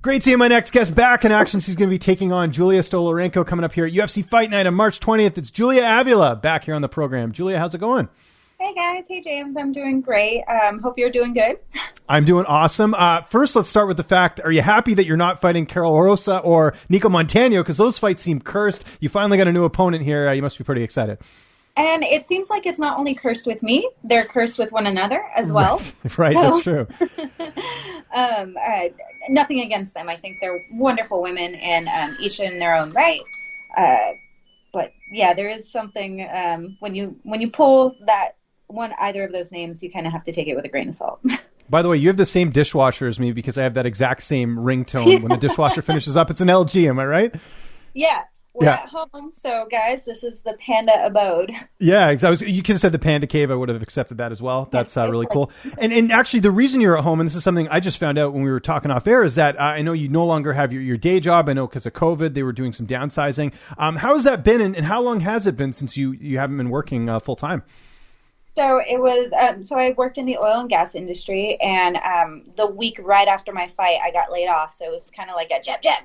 Great seeing my next guest back in action. She's going to be taking on Julija Stoliarenko coming up here at UFC Fight Night on March 20th. It's Julija Avila back here on the program. Julija, how's it going? Hey guys. Hey James. I'm doing great. Hope you're doing good. I'm doing awesome. First, let's start with the fact, are you happy that you're not fighting Carol Rosa or Nico Montano? Because those fights seem cursed. You finally got a new opponent here. You must be pretty excited. And it seems like it's not only cursed with me, they're cursed with one another as well. Right, so, that's true. Nothing against them. I think they're wonderful women and each in their own right. But yeah, there is something when you pull that one, either of those names, you kind of have to take it with a grain of salt. By the way, you have the same dishwasher as me because I have that exact same ringtone. When the dishwasher finishes up, it's an LG. Am I right? Yeah. We're at home, so guys, this is the Panda abode. Yeah, exactly. You could have said the Panda Cave. I would have accepted that as well. That's really cool. And actually, the reason you're at home, and this is something I just found out when we were talking off air, is that I know you no longer have your day job. I know because of COVID, they were doing some downsizing. How has that been, and how long has it been since you haven't been working full time? So it was, so I worked in the oil and gas industry, and the week right after my fight, I got laid off. So it was kind of like a jab.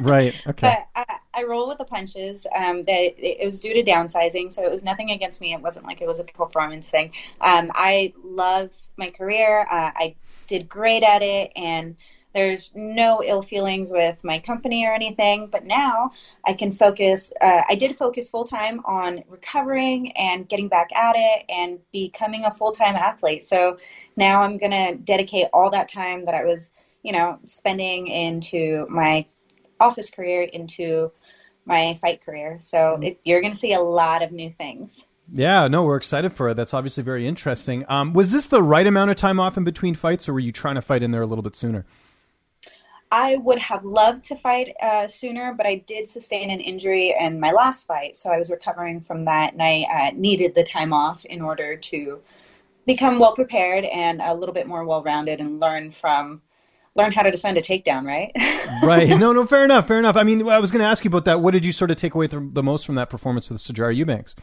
Right. Okay. But I roll with the punches. It was due to downsizing, so it was nothing against me. It wasn't like it was a performance thing. I love my career. I did great at it, and there's no ill feelings with my company or anything, but now I can focus. I did focus full time on recovering and getting back at it and becoming a full-time athlete. So now I'm going to dedicate all that time that I was, spending into my office career, into my fight career. So you're going to see a lot of new things. Yeah, no, we're excited for it. That's obviously very interesting. Was this the right amount of time off in between fights, or were you trying to fight in there a little bit sooner? I would have loved to fight sooner, but I did sustain an injury in my last fight, so I was recovering from that, and I needed the time off in order to become well prepared and a little bit more well rounded and learn how to defend a takedown. Right? Right. No. Fair enough. I mean, I was going to ask you about that. What did you sort of take away the most from that performance with Sijara Eubanks?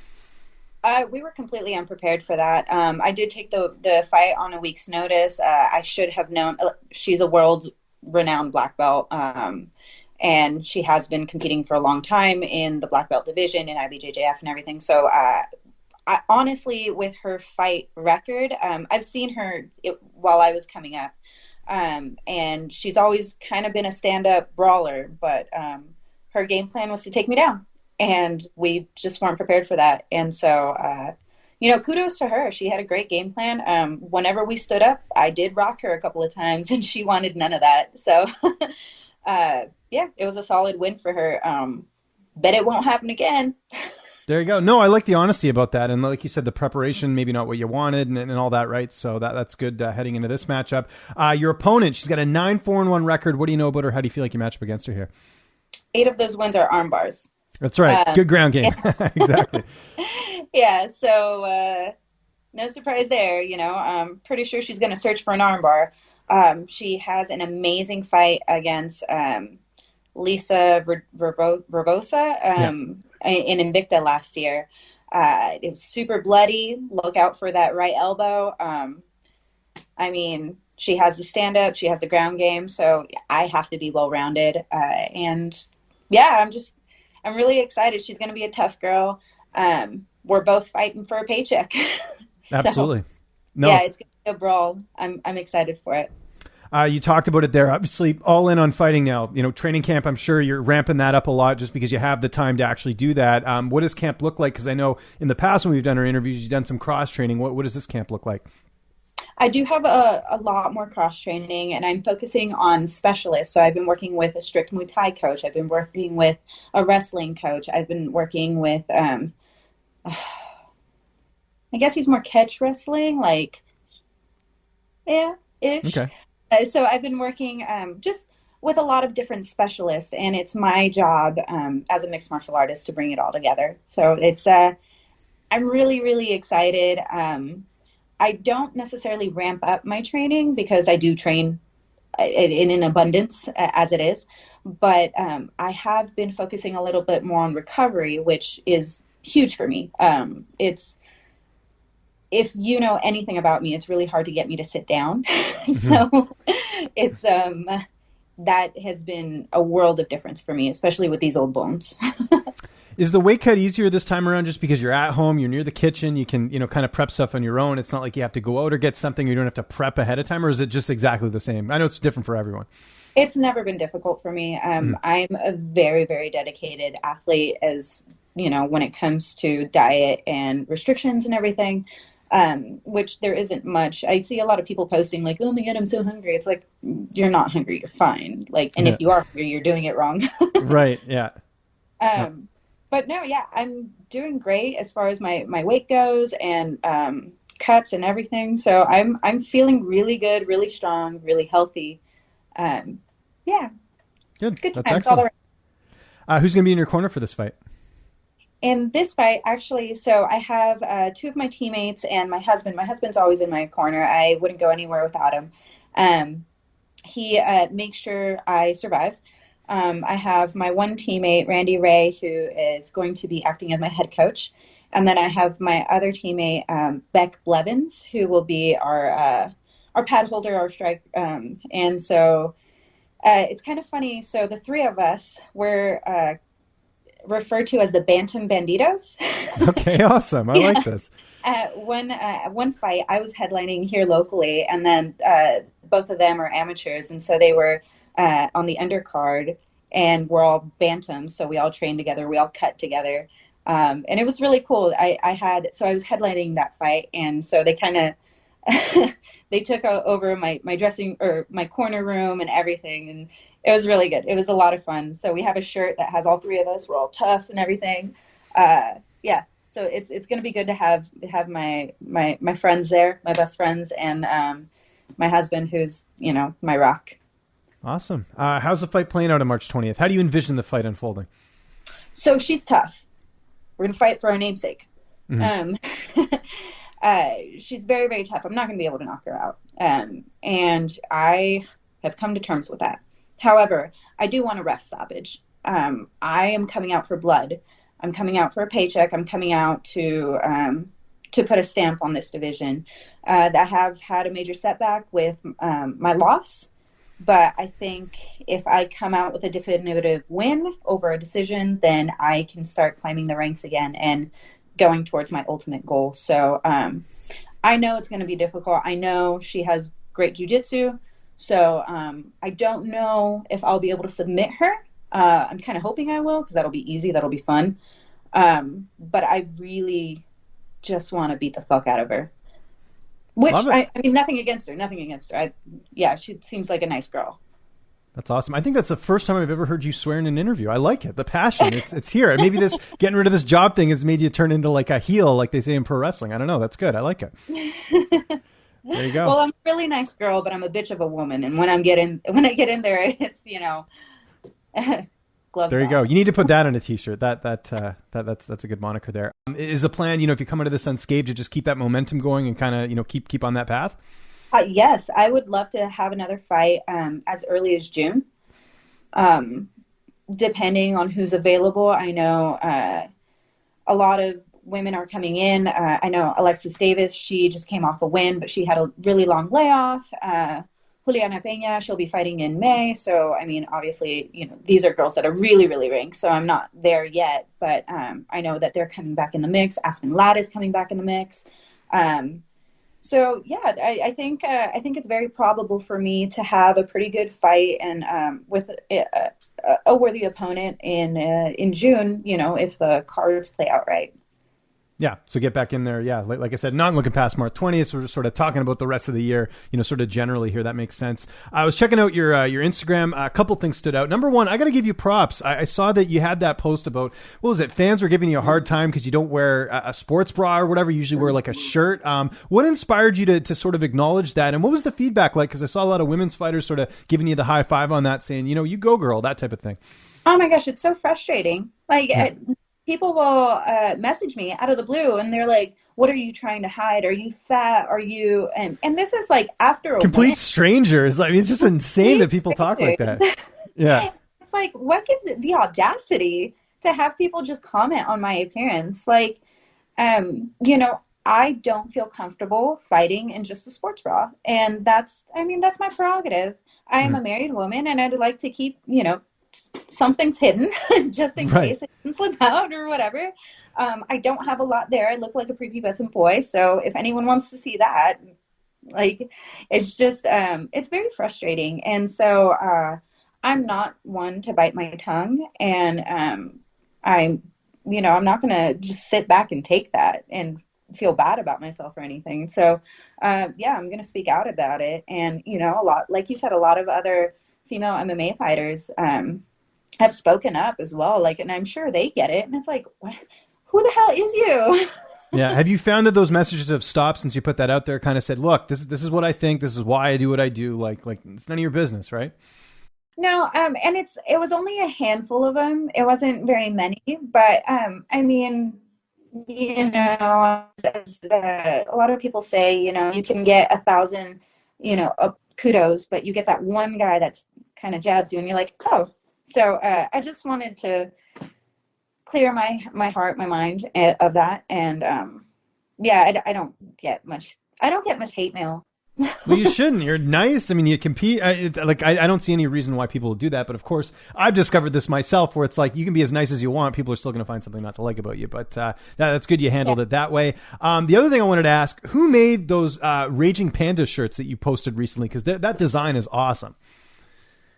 We were completely unprepared for that. I did take the fight on a week's notice. I should have known. She's a world-renowned black belt, and she has been competing for a long time in the black belt division in IBJJF and everything. So I honestly, with her fight record, I've seen her while I was coming up, and she's always kind of been a stand-up brawler, but her game plan was to take me down. And we just weren't prepared for that. And so, kudos to her. She had a great game plan. Whenever we stood up, I did rock her a couple of times, and she wanted none of that. So, it was a solid win for her. Bet it won't happen again. There you go. No, I like the honesty about that. And like you said, the preparation, maybe not what you wanted and all that, right? So that's good heading into this matchup. Your opponent, she's got a 9-4-1 record. What do you know about her? How do you feel like you match up against her here? 8 of those wins are arm bars. That's right. Good ground game. Exactly. Yeah. So no surprise there. I'm pretty sure she's going to search for an armbar. She has an amazing fight against Lisa Verbosa in Invicta last year. It was super bloody. Look out for that right elbow. She has the stand up. She has the ground game. So I have to be well rounded. I'm really excited. She's going to be a tough girl. We're both fighting for a paycheck. Absolutely. No. Yeah, it's going to be a brawl. I'm excited for it. You talked about it there. Obviously, all in on fighting now. Training camp, I'm sure you're ramping that up a lot just because you have the time to actually do that. What does camp look like? Because I know in the past when we've done our interviews, you've done some cross-training. What does this camp look like? I do have a lot more cross-training, and I'm focusing on specialists. So I've been working with a strict Muay Thai coach. I've been working with a wrestling coach. I've been working with, I guess he's more catch wrestling, ish. Okay. So I've been working just with a lot of different specialists, and it's my job as a mixed martial artist to bring it all together. So it's, I'm really, really excited. I don't necessarily ramp up my training because I do train in an abundance as it is. But I have been focusing a little bit more on recovery, which is huge for me. If you know anything about me, it's really hard to get me to sit down. So it's that has been a world of difference for me, especially with these old bones. Is the weight cut easier this time around just because you're at home, you're near the kitchen, you can, kind of prep stuff on your own? It's not like you have to go out or get something, you don't have to prep ahead of time, or is it just exactly the same? I know it's different for everyone. It's never been difficult for me. I'm a very, very dedicated athlete as, when it comes to diet and restrictions and everything, which there isn't much. I see a lot of people posting like, oh my God, I'm so hungry. It's like, you're not hungry, you're fine. Like, and if you are hungry, you're doing it wrong. Right. Yeah. But no, yeah, I'm doing great as far as my weight goes and cuts and everything. So I'm feeling really good, really strong, really healthy. Yeah. Good. It's good That's times excellent. Who's going to be in your corner for this fight? In this fight, actually, so I have 2 of my teammates and my husband. My husband's always in my corner. I wouldn't go anywhere without him. He makes sure I survive. I have my one teammate, Randy Ray, who is going to be acting as my head coach. And then I have my other teammate, Beck Blevins, who will be our pad holder, our strike. And so it's kind of funny. So the 3 of us were referred to as the Bantam Banditos. Okay, awesome. I like this. One fight, I was headlining here locally, and then both of them are amateurs, and so they were on the undercard, and we're all bantams, so we all trained together, we all cut together, and it was really cool. I was headlining that fight, and so they kind of they took over my dressing or my corner room and everything, and it was really good. It was a lot of fun. So we have a shirt that has all 3 of us. We're all tough and everything. Yeah. So it's going to be good to have my friends there, my best friends, and my husband, who's my rock. Awesome. How's the fight playing out on March 20th? How do you envision the fight unfolding? So she's tough. We're going to fight for our namesake. Mm-hmm. She's very, very tough. I'm not going to be able to knock her out. And I have come to terms with that. However, I do want a ref stoppage. I am coming out for blood. I'm coming out for a paycheck. I'm coming out to put a stamp on this division. I have had a major setback with my loss, but I think if I come out with a definitive win over a decision, then I can start climbing the ranks again and going towards my ultimate goal. So I know it's going to be difficult. I know she has great jiu-jitsu. So I don't know if I'll be able to submit her. I'm kind of hoping I will, because that'll be easy. That'll be fun. But I really just want to beat the fuck out of her. Which, I mean, nothing against her. She seems like a nice girl. That's awesome. I think that's the first time I've ever heard you swear in an interview. I like it. The passion, it's here. Maybe this getting rid of this job thing has made you turn into like a heel, like they say in pro wrestling. I don't know. That's good. I like it. There you go. Well, I'm a really nice girl, but I'm a bitch of a woman. And when I get in there, it's, gloves There you off. go. You need to put that on a t-shirt. That's a good moniker there. Is the plan, if you come into this unscathed, to just keep that momentum going and kind of, keep on that path? Yes, I would love to have another fight as early as June. Depending on who's available. I know a lot of women are coming in. I know Alexis Davis, she just came off a win, but she had a really long layoff. Juliana Peña, she'll be fighting in May. So, I mean, obviously, these are girls that are really, really ranked. So I'm not there yet, but I know that they're coming back in the mix. Aspen Ladd is coming back in the mix. So, yeah, I think it's very probable for me to have a pretty good fight and with a worthy opponent in June, if the cards play out right. Yeah. So get back in there. Yeah. Like I said, not looking past March 20th. So we're just sort of talking about the rest of the year, sort of generally here. That makes sense. I was checking out your Instagram. A couple things stood out. Number one, I got to give you props. I saw that you had that post about, what was it? Fans were giving you a hard time because you don't wear a sports bra or whatever. You usually wear like a shirt. What inspired you to sort of acknowledge that? And what was the feedback like? Because I saw a lot of women's fighters sort of giving you the high five on that, saying, you go girl, that type of thing. Oh my gosh. It's so frustrating. People will message me out of the blue and they're like, what are you trying to hide? Are you fat? Are you, and this is like after a complete win. Strangers. I mean, it's just insane that people talk like that. Yeah. It's like, what gives it the audacity to have people just comment on my appearance? Like, I don't feel comfortable fighting in just a sports bra. And that's my prerogative. I am a married woman, and I'd like to keep, something's hidden just in case it can slip out or whatever. I don't have a lot there. I look like a prepubescent boy. So if anyone wants to see that, like, it's just, it's very frustrating. And so I'm not one to bite my tongue. And I'm not going to just sit back and take that and feel bad about myself or anything. So, I'm going to speak out about it. And, a lot, like you said, a lot of other female MMA fighters have spoken up as well. Like, and I'm sure they get it. And it's like, what? Who the hell is you? Yeah. Have you found that those messages have stopped since you put that out there? Kind of said, look, this is what I think. This is why I do what I do. Like it's none of your business, right? No, and it was only a handful of them. It wasn't very many, but as a lot of people say, you can get 1,000, kudos, but you get that one guy that's kind of jabs you, and you're like, oh. So I just wanted to clear my heart, my mind of that, and I don't get much hate mail. Well, you shouldn't. You're nice. I mean, you compete. I don't see any reason why people would do that. But of course, I've discovered this myself, where it's like you can be as nice as you want. People are still going to find something not to like about you. But that's good. You handled it that way. The other thing I wanted to ask: who made those Raging Panda shirts that you posted recently? Because that design is awesome.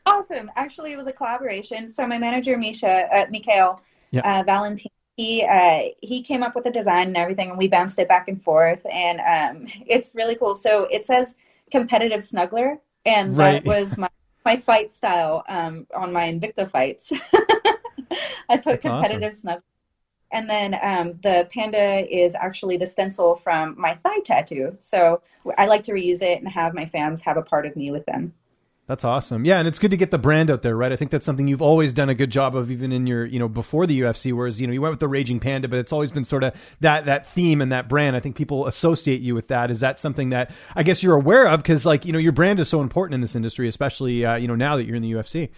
Awesome. Actually, it was a collaboration. So my manager, Mikhail Valentin, he came up with the design and everything, and we bounced it back and forth, and it's really cool. So it says competitive snuggler, and that was my fight style on my Invicta fights. I put That's competitive awesome. Snuggler. And then the panda is actually the stencil from my thigh tattoo. So I like to reuse it and have my fans have a part of me with them. That's awesome. Yeah, and it's good to get the brand out there, right? I think that's something you've always done a good job of, even in your, before the UFC, whereas, you went with the Raging Panda, but it's always been sort of that theme and that brand. I think people associate you with that. Is that something that I guess you're aware of? Because, your brand is so important in this industry, especially, now that you're in the UFC.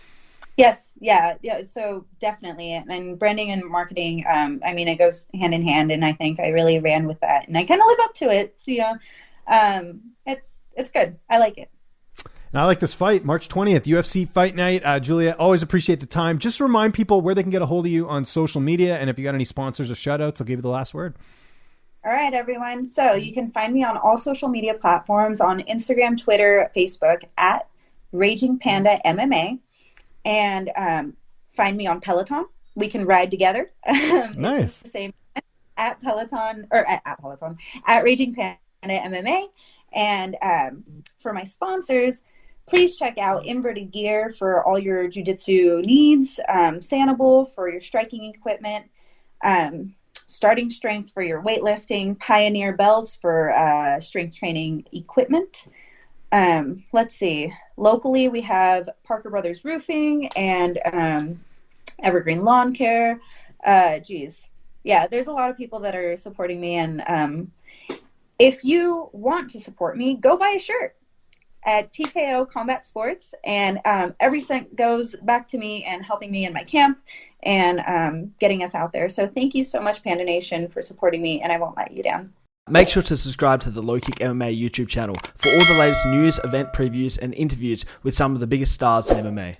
Yes. Yeah. So definitely. And branding and marketing, it goes hand in hand. And I think I really ran with that. And I kind of live up to it. So, it's good. I like it. And I like this fight, March 20th, UFC Fight Night. Julija, always appreciate the time. Just remind people where they can get a hold of you on social media. And if you got any sponsors or shout-outs, I'll give you the last word. All right, everyone. So you can find me on all social media platforms, on Instagram, Twitter, Facebook, at Raging Panda MMA. And find me on Peloton. We can ride together. Nice. It's the same at Peloton, or at Peloton, at Raging Panda MMA. And for my sponsors, please check out Inverted Gear for all your jiu-jitsu needs, Sanable for your striking equipment, Starting Strength for your weightlifting, Pioneer Belts for strength training equipment. Let's see. Locally, we have Parker Brothers Roofing and Evergreen Lawn Care. There's a lot of people that are supporting me. And if you want to support me, go buy a shirt at TKO Combat Sports, and every cent goes back to me and helping me in my camp and getting us out there. So thank you so much, Panda Nation, for supporting me, and I won't let you down. Make sure to subscribe to the LowKick MMA YouTube channel for all the latest news, event previews, and interviews with some of the biggest stars in MMA.